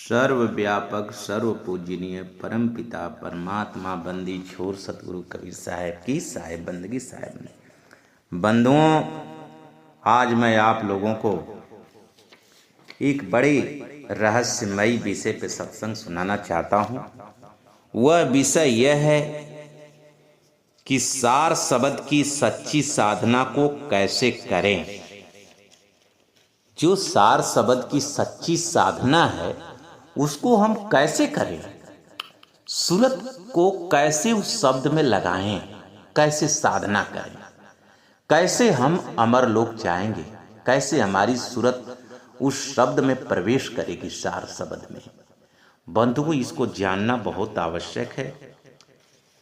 सर्वव्यापक सर्व पूजनीय परम पिता परमात्मा बंदी छोर सतगुरु कबीर साहब की साहेब बंदगी साहेब ने। बंधुओं, आज मैं आप लोगों को एक बड़े रहस्यमयी विषय पे सत्संग सुनाना चाहता हूँ। वह विषय यह है कि सार शब्द की सच्ची साधना को कैसे करें। जो सार शब्द की सच्ची साधना है उसको हम कैसे करें, सूरत को कैसे उस शब्द में लगाएं, कैसे साधना करें, कैसे हम अमर लोक जाएंगे, कैसे हमारी सूरत उस शब्द में प्रवेश करेगी, सार शब्द में। बंधुओं, इसको जानना बहुत आवश्यक है।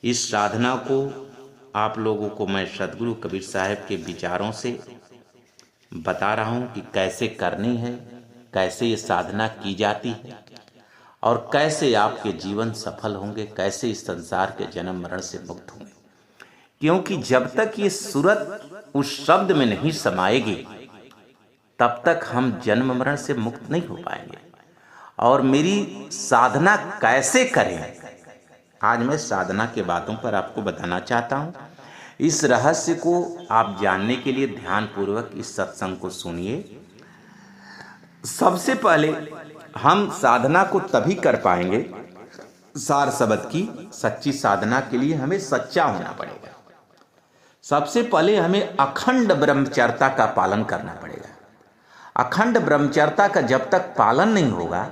इस साधना को आप लोगों को मैं सतगुरु कबीर साहब के विचारों से बता रहा हूँ कि कैसे करनी है, कैसे ये साधना की जाती है और कैसे आपके जीवन सफल होंगे, कैसे इस संसार के जन्म मरण से मुक्त होंगे। क्योंकि जब तक ये सूरत उस शब्द में नहीं समाएगी तब तक हम जन्म मरण से मुक्त नहीं हो पाएंगे। और मेरी साधना कैसे करें, आज मैं साधना के बातों पर आपको बताना चाहता हूँ। इस रहस्य को आप जानने के लिए ध्यान पूर्वक इस सत्संग को सुनिए। सबसे पहले हम साधना को तभी कर पाएंगे, सार शब्द की सच्ची साधना के लिए हमें सच्चा होना पड़ेगा। सबसे पहले हमें अखंड ब्रह्मचर्या का पालन करना पड़ेगा। अखंड ब्रह्मचर्या का जब तक पालन नहीं होगा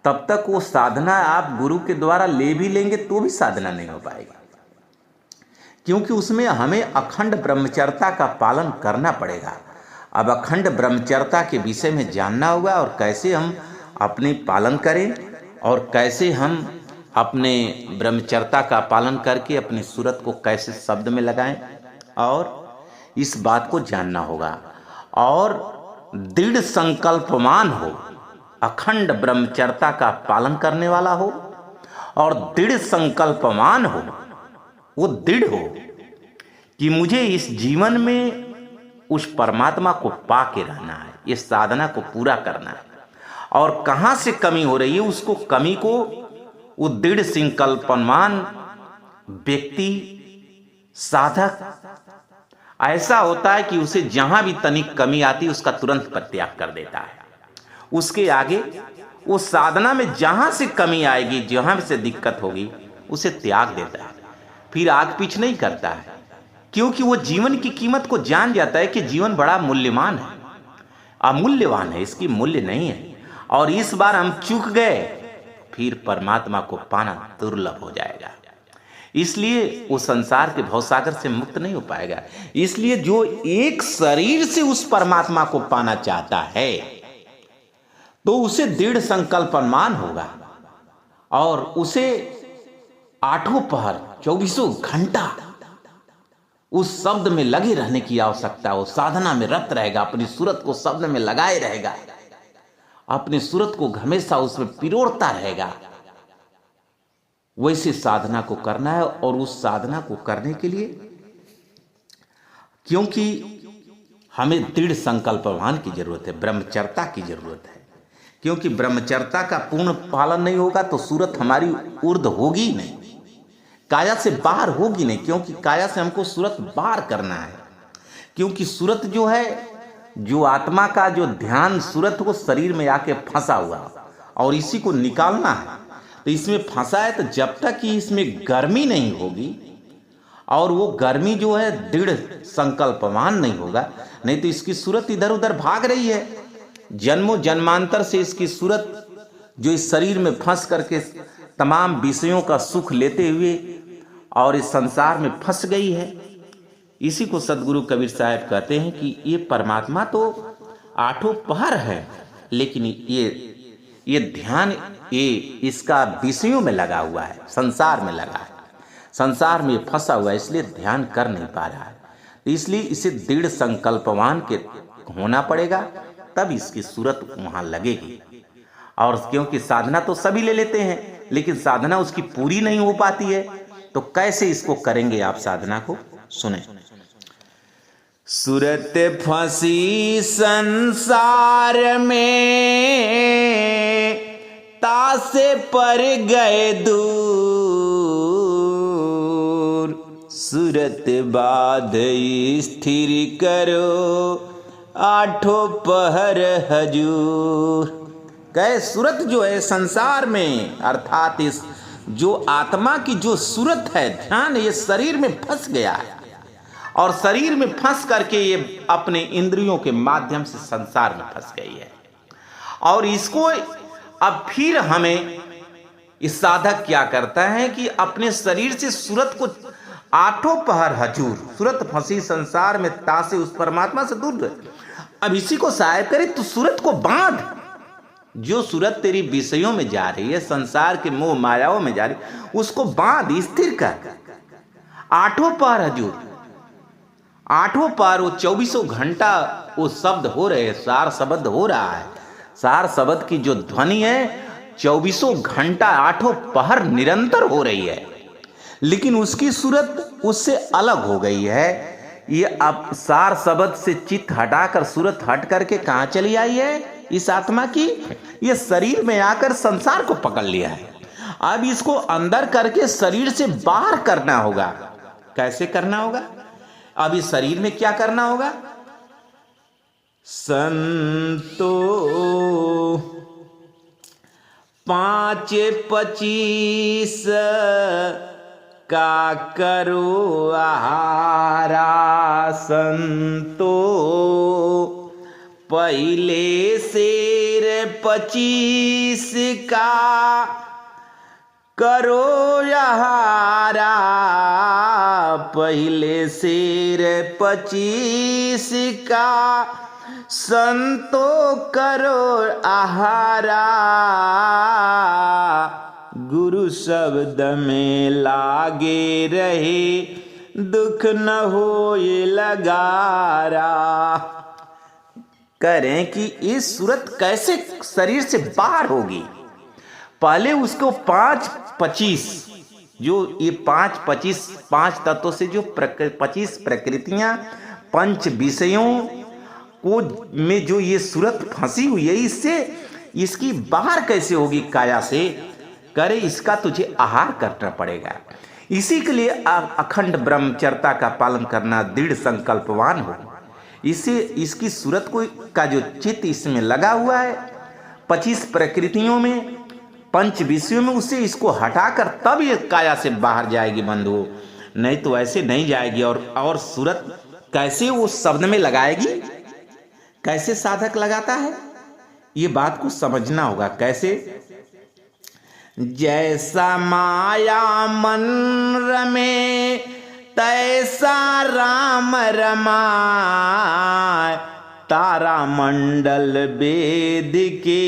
तब तक वो साधना आप गुरु के द्वारा ले भी लेंगे तो भी साधना नहीं हो पाएगी। क्योंकि उसमें हमें अखंड ब्रह्मचर्या का पालन करना पड़ेगा। अब अखंड ब्रह्मचर्या के विषय में जानना होगा और कैसे हम अपने पालन करें और कैसे हम अपने ब्रह्मचर्या का पालन करके अपनी सूरत को कैसे शब्द में लगाएं, और इस बात को जानना होगा। और दृढ़ संकल्पमान हो, अखंड ब्रह्मचर्या का पालन करने वाला हो और दृढ़ संकल्पमान हो, वो दृढ़ हो कि मुझे इस जीवन में उस परमात्मा को पा के रहना है, इस साधना को पूरा करना है। और कहाँ से कमी हो रही है उसको कमी को वो दृढ़ संकल्पमान व्यक्ति साधक ऐसा होता है कि उसे जहां भी तनिक कमी आती है उसका तुरंत परित्याग कर देता है। उसके आगे वो साधना में जहां से कमी आएगी, जहां से दिक्कत होगी, उसे त्याग देता है, फिर आग पीछ नहीं करता है। क्योंकि वो जीवन की कीमत को जान जाता है कि जीवन बड़ा मूल्यवान है, अमूल्यवान है, इसकी मूल्य नहीं है। और इस बार हम चूक गए फिर परमात्मा को पाना दुर्लभ हो जाएगा। इसलिए वो संसार के भवसागर से मुक्त नहीं हो पाएगा। इसलिए जो एक शरीर से उस परमात्मा को पाना चाहता है तो उसे दृढ़ संकल्पमान होगा और उसे आठों पहर 24 घंटा उस शब्द में लगे रहने की आवश्यकता हो। साधना में रत रहेगा, अपनी सूरत को शब्द में लगाए रहेगा, अपनी सूरत को हमेशा उसमें पिरोड़ता रहेगा। वैसे साधना को करना है। और उस साधना को करने के लिए क्योंकि हमें दृढ़ संकल्पवान की जरूरत है, ब्रह्मचर्या की जरूरत है। क्योंकि ब्रह्मचर्या का पूर्ण पालन नहीं होगा तो सूरत हमारी ऊर्ध होगी नहीं, काया से बाहर होगी नहीं। क्योंकि काया से हमको सूरत बाहर करना है। क्योंकि सूरत जो है, जो आत्मा का जो ध्यान सूरत को शरीर में आके फंसा हुआ और इसी को निकालना है। तो इसमें फंसा है तो जब तक कि इसमें गर्मी नहीं होगी और वो गर्मी जो है दृढ़ संकल्पवान नहीं होगा, नहीं तो इसकी सूरत इधर उधर भाग रही है। जन्मों जन्मांतर से इसकी सूरत जो इस शरीर में फंस करके तमाम विषयों का सुख लेते हुए और इस संसार में फंस गई है। इसी को सतगुरु कबीर साहब कहते हैं कि ये परमात्मा तो आठों पहर है, लेकिन ये ध्यान ये इसका विषयों में लगा हुआ है, संसार में लगा है, संसार में फंसा हुआ है, इसलिए ध्यान कर नहीं पा रहा है। इसलिए इसे दृढ़ संकल्पवान के होना पड़ेगा, तब इसकी सूरत वहां लगेगी। और क्योंकि साधना तो सभी ले लेते हैं लेकिन साधना उसकी पूरी नहीं हो पाती है, तो कैसे इसको करेंगे आप साधना को सुने। सूरत फंसी संसार में तासे पर गए दूर, सूरत बाध स्थिर करो आठों पहर हजूर। कहे सूरत जो है संसार में, अर्थात इस जो आत्मा की जो सूरत है, ध्यान, ये शरीर में फंस गया है और शरीर में फंस करके ये अपने इंद्रियों के माध्यम से संसार में फंस गई है। और इसको अब फिर हमें इस साधक क्या करता है कि अपने शरीर से सूरत को आठों पहर हजूर, सूरत फंसी संसार में तासे उस परमात्मा से दूर रहे। अब इसी को सहायता करे तो सूरत को बांध, जो सूरत तेरी विषयों में जा रही है, संसार के मोह मायाओं में जा रही, उसको बांध, स्थिर कर। आठों पहर हजूर, आठों पहर वो 24 घंटा वो शब्द हो रहे, सार शब्द हो रहा है। सार शब्द की जो ध्वनि है 24 घंटा आठों पहर निरंतर हो रही है, लेकिन उसकी सूरत उससे अलग हो गई है। ये अब सार शब्द से चित्त हटाकर सूरत हट करके कहाँ चली आई है इस आत्मा की? ये शरीर में आकर संसार को पकड़ लिया है। अब इसको अंदर करके शरीर से बाहर करना होगा। कैसे करना होगा? अब इस शरीर में क्या करना होगा? संतो 5-25 का करो आहारा, संतो पहले शेर 25 का करो आहारा, पहले शेर 25 का संतो करो आहारा, गुरु शब्द में लागे रहे दुख न हो ये लगारा। करें कि इस सूरत कैसे शरीर से बाहर होगी? पहले उसको 5-25, जो ये 5 तत्वों से जो 25 प्रकृतियां, 5 विषयों को में जो ये सूरत फंसी हुई है, इससे इसकी बाहर कैसे होगी काया से? करे इसका तुझे आहार करना पड़ेगा। इसी के लिए अखंड ब्रह्मचर्या का पालन करना, दृढ़ संकल्पवान हो। इसे इसकी सूरत को का जो चित्त इसमें लगा हुआ है 25 प्रकृतियों में, 5 विषयों में, उसे इसको हटाकर तब ये काया से बाहर जाएगी बंधु, नहीं तो ऐसे नहीं जाएगी। और सूरत कैसे वो शब्द में लगाएगी? कैसे साधक लगाता है? ये बात को समझना होगा। कैसे? जैसा माया मन रमे तैसा राम रमाए, तारा मंडल वेद के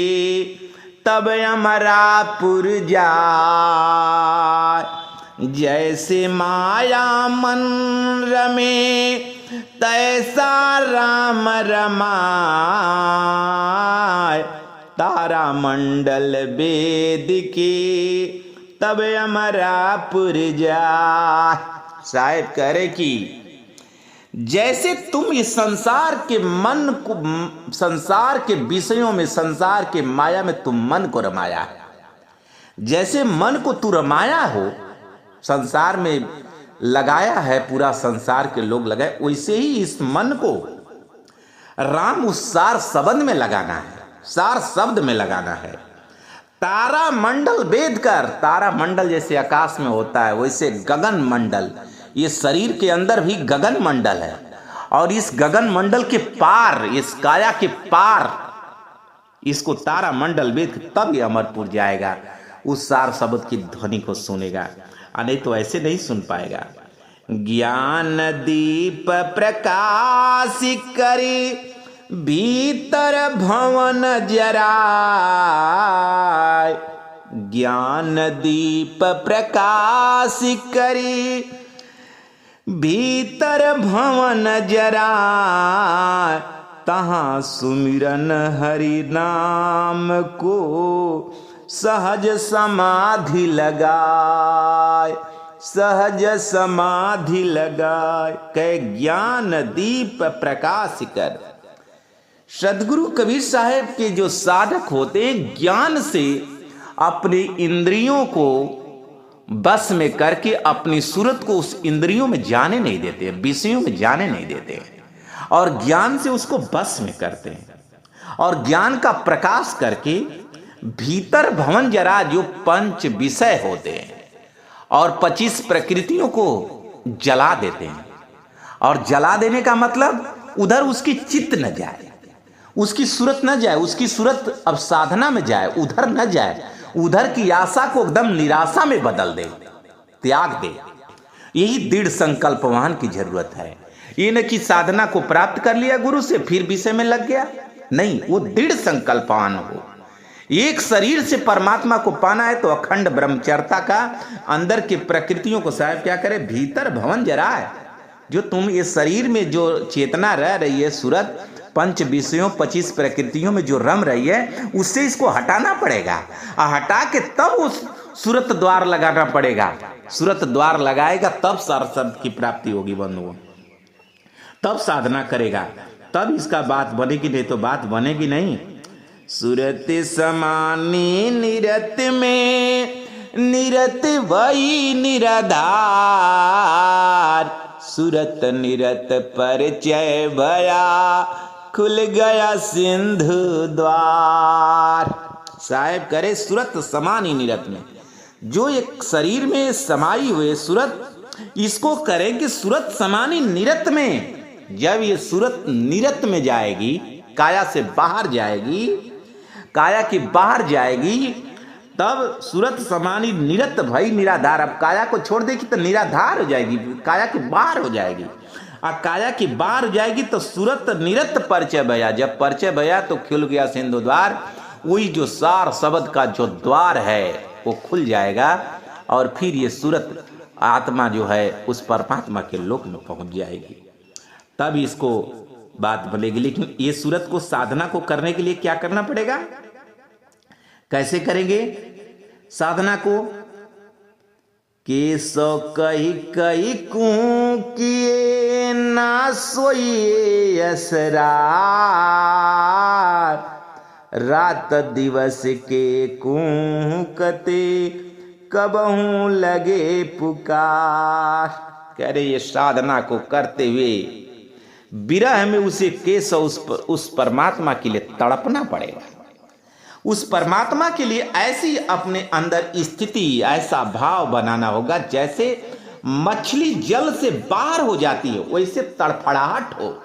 तब अमरापुर जाए। जैसे माया मन रमे तैसा राम रमाए, तारा मंडल वेद के तब अमरापुर जाए। साहेब कह रहे कि जैसे तुम इस संसार के मन को, संसार के विषयों में, संसार के माया में तुम मन को रमाया है, जैसे मन को तू रमाया हो, संसार में लगाया है, पूरा संसार के लोग लगाए, वैसे ही इस मन को राम उस सार शब्द में लगाना है, सार शब्द में लगाना है। तारा मंडल वेद कर, तारा मंडल जैसे आकाश में होता है वैसे गगन मंडल, ये शरीर के अंदर भी गगन मंडल है, और इस गगन मंडल के पार, इस काया के पार, इसको तारा मंडल वेद, तब ये अमरपुर जाएगा, उस सार शब्द की ध्वनि को सुनेगा, नहीं तो ऐसे नहीं सुन पाएगा। ज्ञान दीप प्रकाश करी भीतर भवन जराय, ज्ञान दीप प्रकाश करी भीतर भवन जराय, तहाँ सुमिरन हरि नाम को सहज समाधि लगाए, सहज समाधि लगाए। कै ज्ञान दीप प्रकाश कर। सदगुरु कबीर साहब के जो साधक होते हैं ज्ञान से अपनी इंद्रियों को बस में करके अपनी सूरत को उस इंद्रियों में जाने नहीं देते, विषयों में जाने नहीं देते, और ज्ञान से उसको बस में करते हैं। और ज्ञान का प्रकाश करके भीतर भवन जरा जो पंच विषय होते हैं और 25 प्रकृतियों को जला देते हैं। और जला देने का मतलब उधर उसकी चित्त न जाए, उसकी सूरत न जाए, उसकी सूरत अब साधना में जाए, उधर न जाए, उधर की आशा को एकदम निराशा में बदल दे, त्याग दे। यही दृढ़ संकल्पवान की जरूरत है। ये न कि साधना को प्राप्त कर लिया गुरु से फिर विषय में लग गया, नहीं, वो दृढ़ संकल्पवान हो। एक शरीर से परमात्मा को पाना है तो अखंड ब्रह्मचर्या का अंदर की प्रकृतियों को साहब क्या करे, भीतर भवन जरा है। जो तुम ये शरीर में जो चेतना रह रही है, सूरत पंच विषयों 25 प्रकृतियों में जो रम रही है, उससे इसको हटाना पड़ेगा। हटा के तब उस सूरत द्वार लगाना पड़ेगा। सूरत द्वार लगाएगा तब सार शब्द की प्राप्ति होगी बंधुओं, तब साधना करेगा, तब इसका बात बनेगी, नहीं तो बात बनेगी नहीं। सूरत समानी निरत में, निरत वही निराधार, सूरत निरत परिचय भया, खुल गया सिंधु द्वार। साहेब करे सूरत समानी निरत में, जो एक शरीर में समाई हुए सूरत, इसको करें कि सूरत समानी निरत में। जब ये सूरत निरत में जाएगी, काया से बाहर जाएगी, काया की बाहर जाएगी, तब सूरत समानी निरत भई निराधार। अब काया को छोड़ देगी तो निराधार हो जाएगी, काया की बाहर हो जाएगी। और काया की बाहर हो जाएगी तो सूरत निरत परिचय भया। जब परिचय भया तो खुल गया सिंधु द्वार। वही जो सार शब्द का जो द्वार है वो खुल जाएगा और फिर ये सूरत आत्मा जो है उस परमात्मा के लोक में पहुंच जाएगी, तब इसको बात बनेगी। लेकिन ये सूरत को साधना को करने के लिए क्या करना पड़ेगा, कैसे करेंगे साधना को? के सो कही कही किए ना सोइए असरार, रात दिवस के कूकते कबहू लगे पुकार। कह रहे ये साधना को करते हुए विरह में उसे केस उस परमात्मा के लिए तड़पना पड़ेगा। उस परमात्मा के लिए ऐसी अपने अंदर स्थिति, ऐसा भाव बनाना होगा जैसे मछली जल से बाहर हो जाती है, वैसे तड़फड़ाहट हो।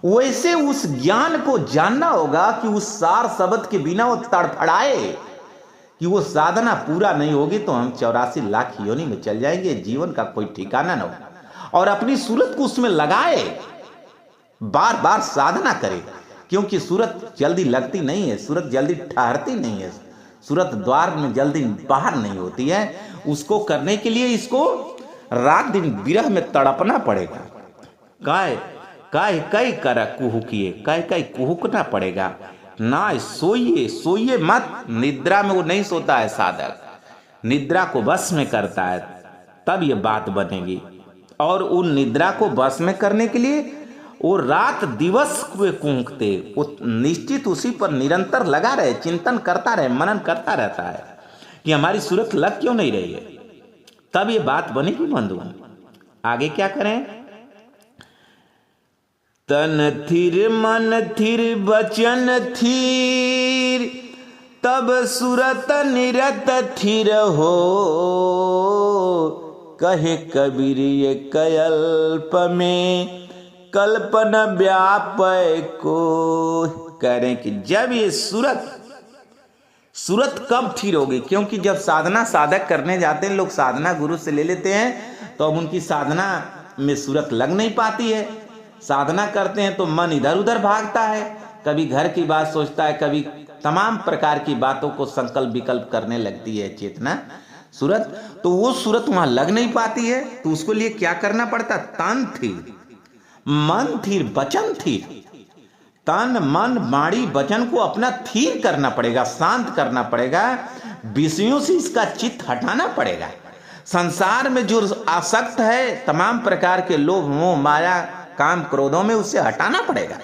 वैसे उस ज्ञान को जानना होगा कि उस सार शब्द के बिना वो तड़फड़ाए, कि वो साधना पूरा नहीं होगी तो हम 84 लाख योनि में चल जाएंगे, जीवन का कोई ठिकाना न हो। और अपनी सूरत को उसमें लगाए, बार बार साधना करे, क्योंकि सूरत जल्दी लगती नहीं है, सूरत जल्दी ठहरती नहीं है, सूरत द्वार में जल्दी बाहर नहीं होती है। उसको करने के लिए इसको रात दिन विरह में तड़पना पड़ेगा। काय काय कई कर कुहुकिए, काय कई कुहुकना पड़ेगा। ना सोइए, सोइए मत। निद्रा में वो नहीं सोता है साधक, निद्रा को बस में करता है, तब ये बात बनेगी। और उन निद्रा को बस में करने के लिए वो रात दिवस को कूकते, वो निश्चित उसी पर निरंतर लगा रहे, चिंतन करता रहे, मनन करता रहता है कि हमारी सूरत लग क्यों नहीं रही है, तब ये बात बनेगी बंधु। आगे क्या करें? तन थिर मन थिर बचन थिर, तब सूरत निरत थिर हो, कहे कबीर ये कल्प में कल्पना व्यापय को। कह रहे हैं कि जब ये सूरत कब थिर होगी, क्योंकि जब साधना साधक करने जाते हैं लोग, साधना गुरु से ले लेते हैं, तो अब उनकी साधना में सूरत लग नहीं पाती है। साधना करते हैं तो मन इधर उधर भागता है, कभी घर की बात सोचता है, कभी तमाम प्रकार की बातों को संकल्प विकल्प करने लगती है चेतना सूरत, तो वो सूरत वहां लग नहीं पाती है। तो उसको लिए क्या करना पड़ता? तन थिर, मन थिर, वचन थिर। तन मन वाणी वचन को अपना थिर करना पड़ेगा, शांत करना पड़ेगा, विषयों से इसका चित्त हटाना पड़ेगा। संसार में जो आसक्त है तमाम प्रकार के लोभ मोह माया काम क्रोधों में, उससे हटाना पड़ेगा,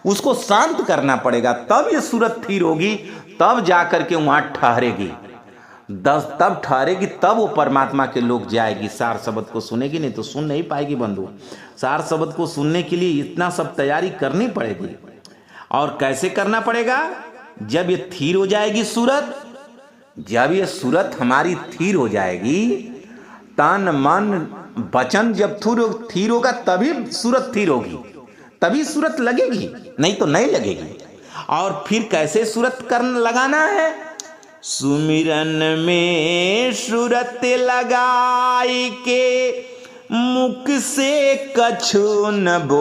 उसको शांत करना पड़ेगा, तब ये सूरत थिर होगी, तब जाकर के वहां ठहरेगी, तब ठहरेगी, तब वो परमात्मा के लोग जाएगी। सार शब्द को सुनेगी, नहीं तो सुन नहीं पाएगी बंधु। सार शब्द को सुनने के लिए इतना सब तैयारी करनी पड़ेगी। और कैसे करना पड़ेगा? जब ये थीर हो जाएगी सूरत, जब ये सूरत हमारी थीर हो जाएगी, तन मन वचन जब थीर होगा तभी सूरत थीर होगी, तभी सूरत लगेगी, नहीं तो नहीं लगेगी। और फिर कैसे सूरत करना लगाना है? सुमिरन में सूरत लगाई के मुख से कछु न बोल,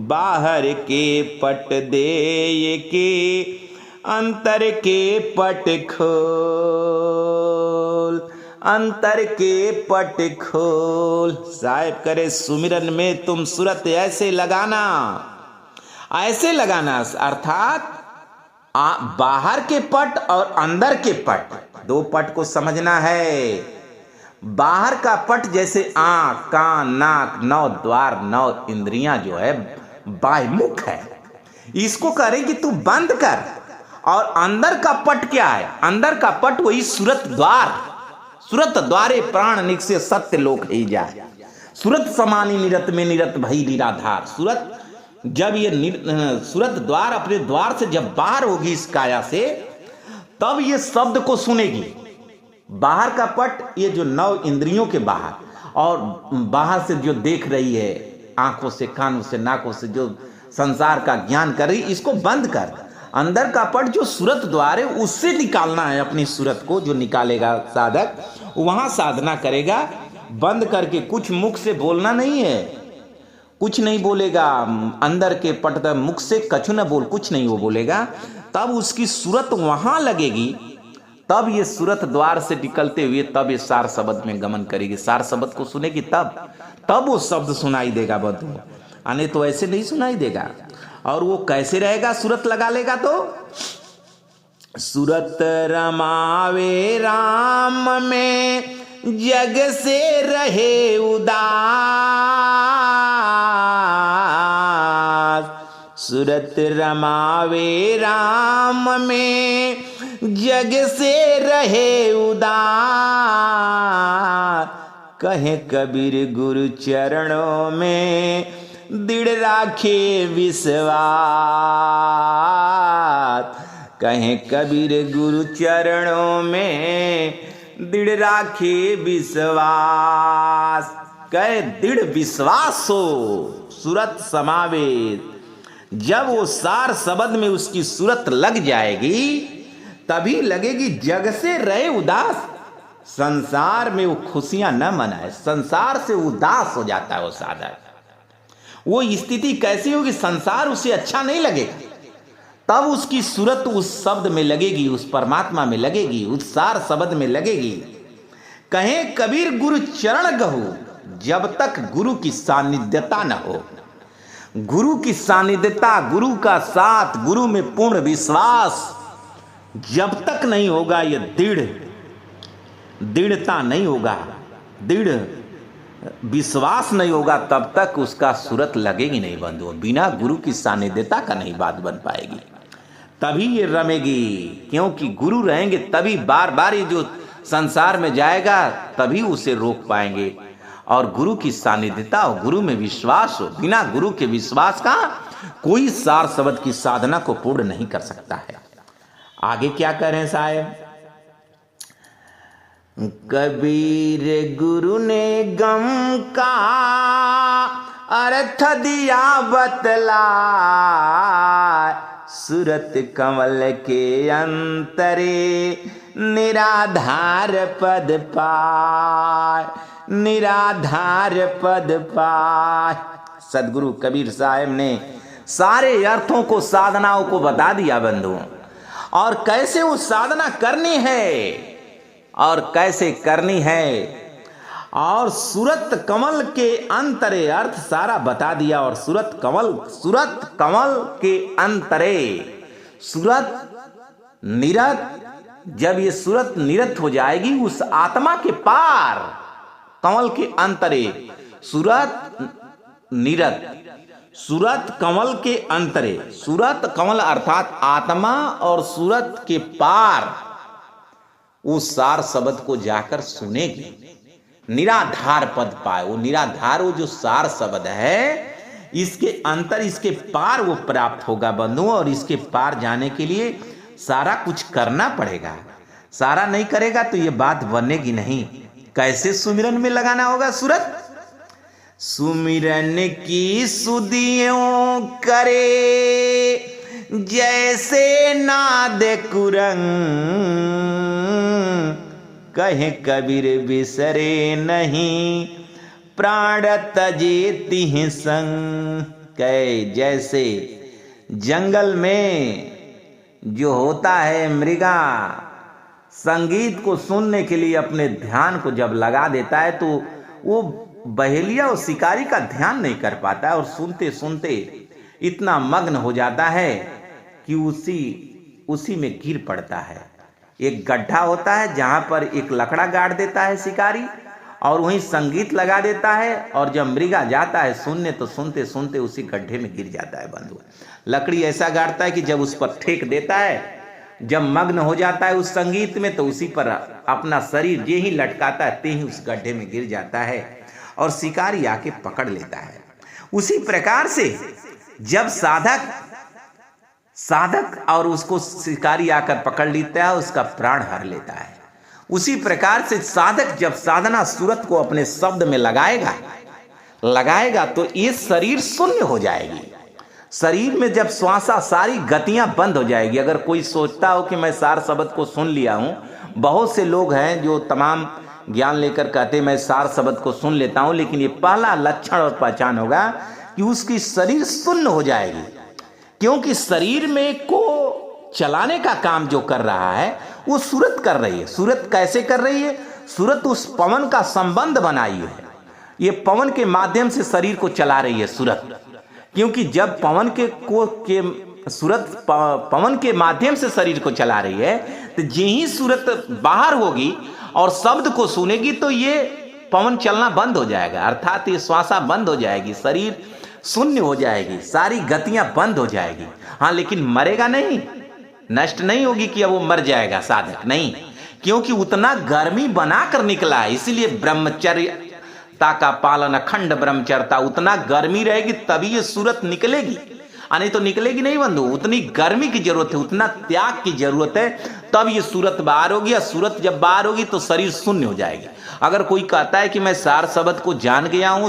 बाहर के पट दे के अंतर के पट खोल, अंतर के पट खोल। साहिब करे सुमिरन में तुम सूरत ऐसे लगाना, ऐसे लगाना, अर्थात बाहर के पट और अंदर के पट, दो पट को समझना है। बाहर का पट जैसे आंख, कान, नाक, नौ द्वार, नौ इंद्रियां जो है बाह्यमुख है, इसको करेगी तू बंद कर। और अंदर का पट क्या है? अंदर का पट वही सूरत द्वार, सूरत द्वारे प्राण निकसे सत्य लोक ही जाए, सूरत समानी निरत में निरत भई निराधार। सूरत जब ये सूरत द्वार अपने द्वार से जब बाहर होगी इस काया से, तब ये शब्द को सुनेगी। बाहर का पट ये जो नौ इंद्रियों के बाहर, और बाहर से जो देख रही है, आंखों से, कानों से, नाकों से जो संसार का ज्ञान कर रही, इसको बंद कर। अंदर का पट जो सूरत द्वार है उससे निकालना है अपनी सूरत को। जो निकालेगा साधक वहां साधना करेगा, बंद करके। कुछ मुख से बोलना नहीं है, कुछ नहीं बोलेगा। अंदर के पट मुख से कछु न बोल, कुछ नहीं वो बोलेगा। तब उसकी सूरत वहां लगेगी, तब ये सूरत द्वार से निकलते हुए तब ये सार शब्द में गमन करेगी। सार शब्द को सुनेगी तब वो शब्द सुनाई देगा बंधु, आने तो ऐसे नहीं सुनाई देगा। और वो कैसे रहेगा? सूरत लगा लेगा तो सूरत रमावे राम में जग से रहे उदास, सूरत रमावे राम में जग से रहे उदास। कहे कबीर गुरु चरणों में दृढ़ राखे विश्वास, कहे कबीर गुरु चरणों में दृढ़ राखे विश्वास। कहे दृढ़ विश्वास हो सूरत समावेश। जब वो सार शब्द में उसकी सूरत लग जाएगी, तभी लगेगी जग से रहे उदास। संसार में वो खुशियां न मनाए, संसार से उदास हो जाता है वो साधक। वो स्थिति कैसी होगी? संसार उसे अच्छा नहीं लगेगा, तब उसकी सूरत उस शब्द में लगेगी, उस परमात्मा में लगेगी, उस सार शब्द में लगेगी। कहे कबीर गुरु चरण गहु, जब तक गुरु की सानिध्यता न हो, गुरु की सानिध्यता, गुरु का साथ, गुरु में पूर्ण विश्वास जब तक नहीं होगा, ये दृढ़ता नहीं होगा, दृढ़ विश्वास नहीं होगा, तब तक उसका सूरत लगेगी नहीं बंधु। बिना गुरु की सानिध्यता का नहीं बात बन पाएगी, तभी ये रमेगी। क्योंकि गुरु रहेंगे तभी बार बार ये जो संसार में जाएगा, तभी उसे रोक पाएंगे। और गुरु की सानिध्यता हो, गुरु में विश्वास हो। बिना गुरु के विश्वास का कोई सार शब्द की साधना को पूर्ण नहीं कर सकता है। आगे क्या करें साहब? कबीर गुरु ने गम का अर्थ दिया बतला, सूरत कमल के अंतरे निराधार पद पाए, निराधार पद पाए। सदगुरु कबीर साहब ने सारे अर्थों को, साधनाओं को बता दिया बंधुओं, और कैसे वो साधना करनी है और कैसे करनी है। और सूरत कमल के अंतरे अर्थ सारा बता दिया। और सूरत कमल के अंतरे, सूरत निरत, जब ये सूरत निरत हो जाएगी उस आत्मा के पार, कमल के अंतरे सूरत निरत, सूरत कमल के अंतरे, सूरत कमल अर्थात आत्मा और सूरत के पार वो सार शब्द को जाकर सुनेगी, निराधार पद पाए। वो निराधार, वो जो सार शब्द है, इसके अंतर, इसके पार वो प्राप्त होगा बंधुओं। और इसके पार जाने के लिए सारा कुछ करना पड़ेगा। सारा नहीं करेगा तो ये बात बनेगी नहीं। कैसे सुमिरन में लगाना होगा सूरत? सुमिरन की सुदियों करे जैसे नाद कुरंग, कहे कबीर बिसरे नहीं प्राण तजे तिह संग। कहे जैसे जंगल में जो होता है मृगा, संगीत को सुनने के लिए अपने ध्यान को जब लगा देता है तो वो बहेलिया और शिकारी का ध्यान नहीं कर पाता है और सुनते सुनते इतना मग्न हो जाता है कि उसी में गिर पड़ता है। एक गड्ढा होता है जहां पर एक लकड़ा गाड़ देता है शिकारी और वहीं संगीत लगा देता है, और जब मृगा जाता है सुनने तो सुनते सुनते उसी गड्ढे में गिर जाता है बंधु। लकड़ी ऐसा गाड़ता है कि जब उस पर फेंक देता है, जब मग्न हो जाता है उस संगीत में, तो उसी पर अपना शरीर जे ही लटकाता है ते ही उस गड्ढे में गिर जाता है और शिकारी आके पकड़ लेता है। उसी प्रकार से जब साधक और उसको शिकारी आकर पकड़ लेता है, उसका प्राण हर लेता है। उसी प्रकार से साधक जब साधना सूरत को अपने शब्द में लगाएगा तो ये शरीर शून्य हो जाएगी। शरीर में जब श्वासा सारी गतियां बंद हो जाएगी। अगर कोई सोचता हो कि मैं सार शब्द को सुन लिया हूं, बहुत से लोग हैं जो तमाम ज्ञान लेकर कहते मैं सार शब्द को सुन लेता हूं, लेकिन ये पहला लक्षण और पहचान होगा कि उसकी शरीर शून्य हो जाएगी। क्योंकि शरीर में को चलाने का काम जो कर रहा है वो सूरत कर रही है। सूरत कैसे कर रही है? सूरत उस पवन का संबंध बनाई है। ये पवन के माध्यम से शरीर को चला रही है सूरत। क्योंकि जब पवन के माध्यम से शरीर को चला रही है, तो यही सूरत बाहर होगी और शब्द को सुनेगी तो ये पवन चलना बंद हो जाएगा, अर्थात ये श्वासा बंद हो जाएगी, शरीर शून्य हो जाएगी, सारी गतियां बंद हो जाएगी। हाँ, लेकिन मरेगा नहीं, नष्ट नहीं होगी कि अब वो मर जाएगा साधक, नहीं, क्योंकि उतना गर्मी बनाकर निकला है। इसीलिए ब्रह्मचर्यता का पालन, अखंड ब्रह्मचर्यता, उतना गर्मी रहेगी तभी ये सूरत निकलेगी, नहीं तो निकलेगी नहीं बंधु। उतनी गर्मी की जरूरत है, उतना त्याग की जरूरत है, तब ये सूरत बाहर होगी। और सूरत जब बाहर होगी तो शरीर शून्य हो जाएगी। अगर कोई कहता है कि मैं सार शब्द को जान गया हूं,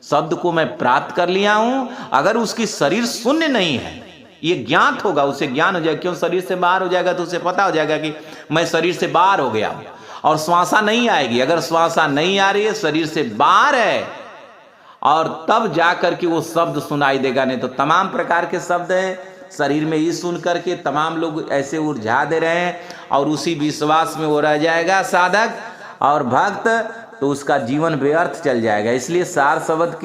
शब्द को मैं प्राप्त कर लिया हूं, अगर उसकी शरीर शून्य नहीं है, ये ज्ञात होगा, उसे ज्ञान हो जाएगा। क्यों? शरीर से बाहर हो जाएगा तो उसे पता हो जाएगा कि मैं शरीर से बाहर हो गया हूं। और श्वासा नहीं आएगी। अगर श्वासा नहीं आ रही है, शरीर से बाहर है, और तब जाकर के वो शब्द सुनाई देगा। नहीं तो तमाम प्रकार के शब्द हैं शरीर में, ये सुन करके तमाम लोग ऐसे उलझा दे रहे हैं और उसी विश्वास में वो रह जाएगा साधक और भक्त, तो उसका जीवन व्यर्थ चल जाएगा। इसलिए सार शब्द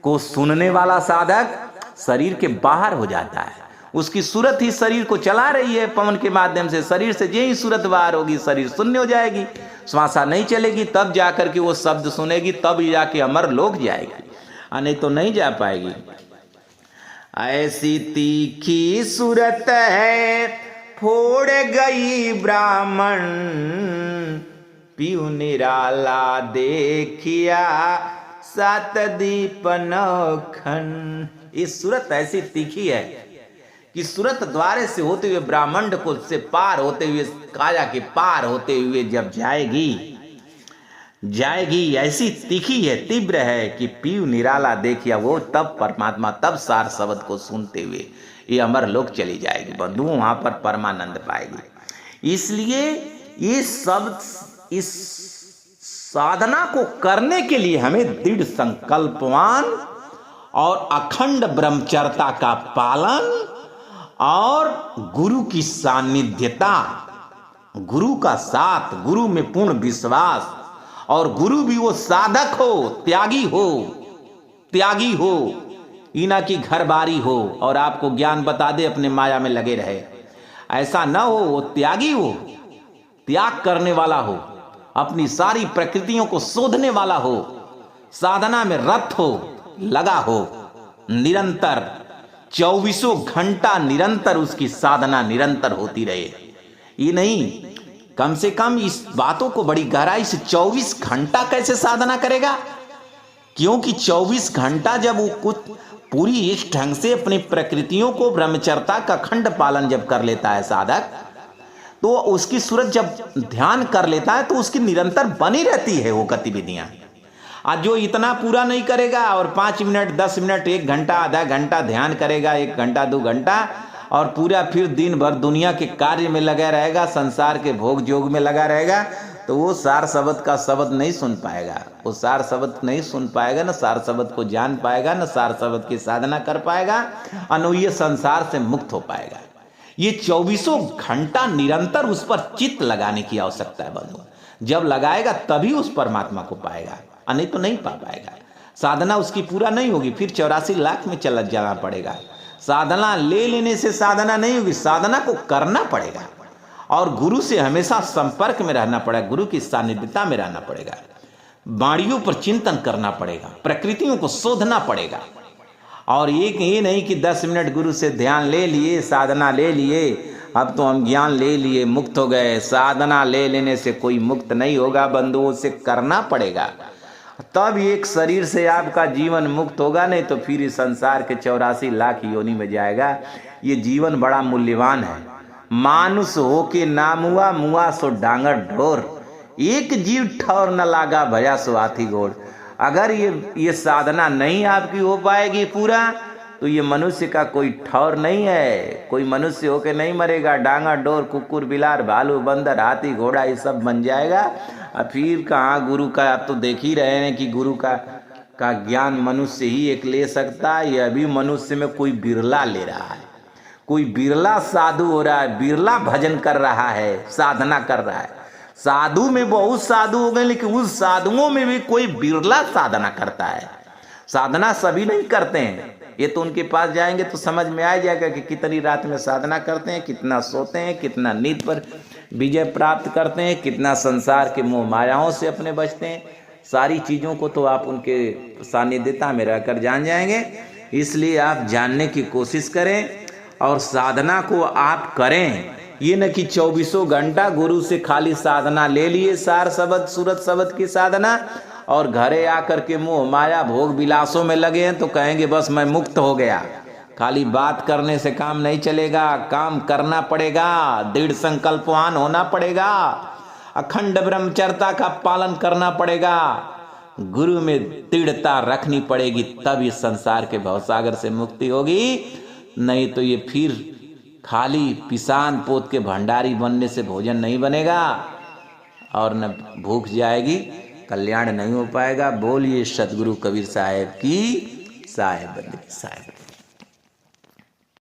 को सुनने वाला साधक शरीर के बाहर हो जाता है। उसकी सूरत ही शरीर को चला रही है पवन के माध्यम से। शरीर से यही सूरत बाहर होगी, शरीर शून्य हो जाएगी, श्वासा नहीं चलेगी, तब जाकर के वो शब्द सुनेगी, तब जाके अमर लोक जाएगी, नहीं तो नहीं जा पाएगी। ऐसी तीखी सूरत है फोड़ गई ब्राह्मण, पीऊ निराला देखिया सात दीप नौखन। इस सूरत ऐसी तीखी है कि सूरत द्वारे से होते हुए ब्राह्मण को से पार होते हुए, काया के पार होते हुए जब जाएगी ऐसी तीखी है, तीव्र है कि पीऊ निराला देखिया, वो तब परमात्मा, तब सार शब्द को सुनते हुए ये अमर लोक चली जाएगी बंधु, वहां पर परमानंद पाएगी। इसलिए ये शब्द, इस साधना को करने के लिए हमें दृढ़ संकल्पवान और अखंड ब्रह्मचर्यता का पालन और गुरु की सानिध्यता, गुरु का साथ, गुरु में पूर्ण विश्वास, और गुरु भी वो साधक हो, त्यागी हो, इना की घरबारी हो और आपको ज्ञान बता दे, अपने माया में लगे रहे। ऐसा न हो, वो त्यागी हो, त्याग करने वाला हो, अपनी सारी प्रकृतियों को शोधने वाला हो, साधना में रत हो, लगा हो, निरंतर 24 घंटा निरंतर उसकी साधना निरंतर होती रहे। ये नहीं, कम से कम इस बातों को बड़ी गहराई से 24 घंटा कैसे साधना करेगा, क्योंकि 24 घंटा जब वो कुछ पूरी इस ढंग से अपनी प्रकृतियों को ब्रह्मचर्या का अखंड पालन जब कर लेता है साधक, तो उसकी सूरत जब ध्यान कर लेता है तो उसकी निरंतर बनी रहती है वो गतिविधियां। आज जो इतना पूरा नहीं करेगा और 5 मिनट 10 मिनट 1 घंटा आधा घंटा ध्यान करेगा, 1 घंटा 2 घंटा, और पूरा फिर दिन भर दुनिया के कार्य में लगा रहेगा, संसार के भोग जोग में लगा रहेगा, तो वो सार शब्द का शब्द नहीं सुन पाएगा। वो सार शब्द नहीं सुन पाएगा, न सार शब्द को जान पाएगा, न सार शब्द की साधना कर पाएगा, और न ये संसार से मुक्त हो पाएगा। ये 24 घंटा निरंतर उस पर चित्त लगाने की आवश्यकता है बंधु। जब लगाएगा तभी उस परमात्मा को पाएगा, नहीं तो नहीं पा पाएगा। साधना उसकी पूरा नहीं होगी, फिर 84 लाख में चला जाना पड़ेगा। साधना ले लेने से साधना नहीं होगी, साधना को करना पड़ेगा और गुरु से हमेशा संपर्क में रहना पड़ेगा, गुरु की सानिध्यता में रहना पड़ेगा, वाणियों पर चिंतन करना पड़ेगा, प्रकृतियों को शोधना पड़ेगा। और एक ये नहीं कि 10 मिनट गुरु से ध्यान ले लिए, साधना ले लिए, अब तो हम ज्ञान ले लिए, मुक्त हो गए। साधना ले लेने से कोई मुक्त नहीं होगा बंधुओं, से करना पड़ेगा, तब एक शरीर से आपका जीवन मुक्त होगा, नहीं तो फिर इस संसार के 84 लाख योनि में जाएगा। ये जीवन बड़ा मूल्यवान है। मानुष हो के नाम हुआ, मुआ सो डांगर ढोर, एक जीव ठौर न लागा भया सो हाथी घोड़। अगर ये साधना नहीं आपकी हो पाएगी पूरा, तो ये मनुष्य का कोई ठौर नहीं है। कोई मनुष्य होके नहीं मरेगा, डांगा डोर, कुकुर बिलार, भालू बंदर, हाथी घोड़ा ये सब बन जाएगा। अब फिर कहाँ गुरु का, आप तो देख ही रहे हैं कि गुरु का ज्ञान मनुष्य ही एक ले सकता है। ये अभी मनुष्य में कोई बिरला ले रहा है, कोई बिरला साधु हो रहा है, बिरला भजन कर रहा है, साधना कर रहा है। साधु में बहुत साधु हो गए, लेकिन उस साधुओं में भी कोई बिरला साधना करता है। साधना सभी नहीं करते हैं। ये तो उनके पास जाएंगे तो समझ में आ जाएगा कि कितनी रात में साधना करते हैं, कितना सोते हैं, कितना नींद पर विजय प्राप्त करते हैं, कितना संसार के मोह मायाओं से अपने बचते हैं। सारी चीज़ों को तो आप उनके सानिध्यता में रहकर जान जाएंगे। इसलिए आप जानने की कोशिश करें और साधना को आप करें। ये न कि 24 घंटा गुरु से खाली साधना ले लिए, सार शब्द सूरत शब्द की साधना, और घरे आकर के मोह माया भोग विलासों में लगे हैं तो कहेंगे बस मैं मुक्त हो गया। खाली बात करने से काम नहीं चलेगा, काम करना पड़ेगा, दृढ़ संकल्पवान होना पड़ेगा, अखंड ब्रह्मचर्या का पालन करना पड़ेगा, गुरु में दृढ़ता रखनी पड़ेगी, तब इस संसार के भवसागर से मुक्ति होगी। नहीं तो ये फिर खाली पिसान पोत के भंडारी बनने से भोजन नहीं बनेगा और न भूख जाएगी, कल्याण नहीं हो पाएगा। बोलिए सतगुरु कबीर साहेब की साहेब।